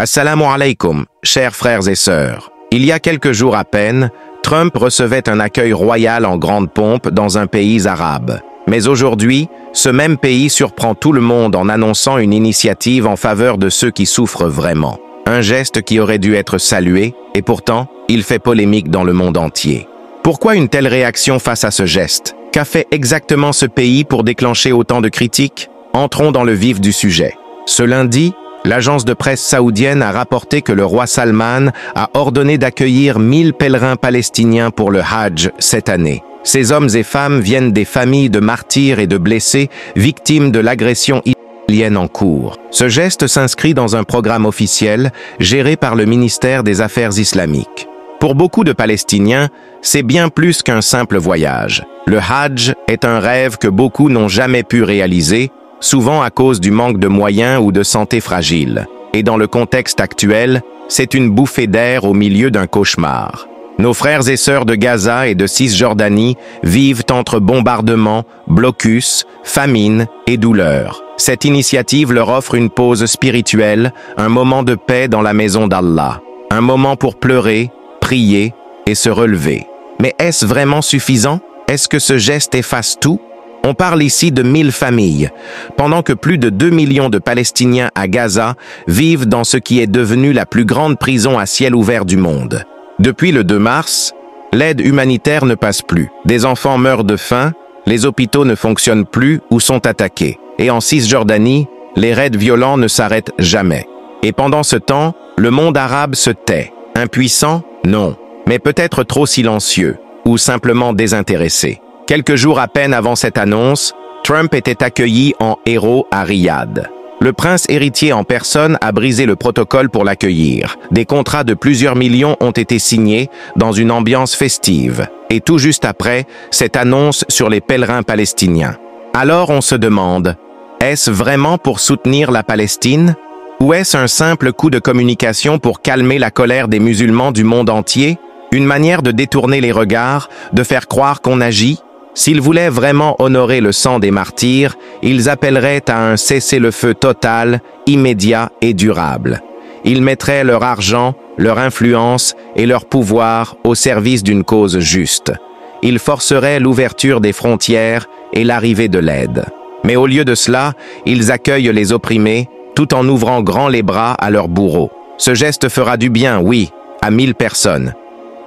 Assalamu alaikum, chers frères et sœurs. Il y a quelques jours à peine, Trump recevait un accueil royal en grande pompe dans un pays arabe. Mais aujourd'hui, ce même pays surprend tout le monde en annonçant une initiative en faveur de ceux qui souffrent vraiment. Un geste qui aurait dû être salué, et pourtant, il fait polémique dans le monde entier. Pourquoi une telle réaction face à ce geste? Qu'a fait exactement ce pays pour déclencher autant de critiques? Entrons dans le vif du sujet. Ce lundi, l'agence de presse saoudienne a rapporté que le roi Salman a ordonné d'accueillir 1000 pèlerins palestiniens pour le Hajj cette année. Ces hommes et femmes viennent des familles de martyrs et de blessés victimes de l'agression israélienne en cours. Ce geste s'inscrit dans un programme officiel géré par le ministère des Affaires islamiques. Pour beaucoup de Palestiniens, c'est bien plus qu'un simple voyage. Le Hajj est un rêve que beaucoup n'ont jamais pu réaliser, souvent à cause du manque de moyens ou de santé fragile. Et dans le contexte actuel, c'est une bouffée d'air au milieu d'un cauchemar. Nos frères et sœurs de Gaza et de Cisjordanie vivent entre bombardements, blocus, famine et douleur. Cette initiative leur offre une pause spirituelle, un moment de paix dans la maison d'Allah. Un moment pour pleurer, prier et se relever. Mais est-ce vraiment suffisant? Est-ce que ce geste efface tout? On parle ici de 1000 familles, pendant que plus de 2 millions de Palestiniens à Gaza vivent dans ce qui est devenu la plus grande prison à ciel ouvert du monde. Depuis le 2 mars, l'aide humanitaire ne passe plus. Des enfants meurent de faim, les hôpitaux ne fonctionnent plus ou sont attaqués. Et en Cisjordanie, les raids violents ne s'arrêtent jamais. Et pendant ce temps, le monde arabe se tait. Impuissant? Non. Mais peut-être trop silencieux, ou simplement désintéressé. Quelques jours à peine avant cette annonce, Trump était accueilli en héros à Riyad. Le prince héritier en personne a brisé le protocole pour l'accueillir. Des contrats de plusieurs millions ont été signés dans une ambiance festive. Et tout juste après, cette annonce sur les pèlerins palestiniens. Alors on se demande, est-ce vraiment pour soutenir la Palestine? Ou est-ce un simple coup de communication pour calmer la colère des musulmans du monde entier? Une manière de détourner les regards, de faire croire qu'on agit? S'ils voulaient vraiment honorer le sang des martyrs, ils appelleraient à un cessez-le-feu total, immédiat et durable. Ils mettraient leur argent, leur influence et leur pouvoir au service d'une cause juste. Ils forceraient l'ouverture des frontières et l'arrivée de l'aide. Mais au lieu de cela, ils accueillent les opprimés, tout en ouvrant grand les bras à leurs bourreaux. Ce geste fera du bien, oui, à 1000 personnes.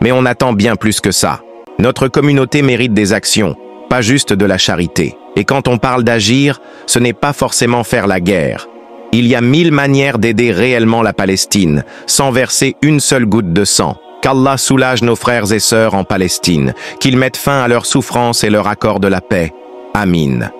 Mais on attend bien plus que ça. Notre communauté mérite des actions, pas juste de la charité. Et quand on parle d'agir, ce n'est pas forcément faire la guerre. Il y a 1000 manières d'aider réellement la Palestine, sans verser une seule goutte de sang. Qu'Allah soulage nos frères et sœurs en Palestine, qu'il mette fin à leur souffrance et leur accorde la paix. Amin.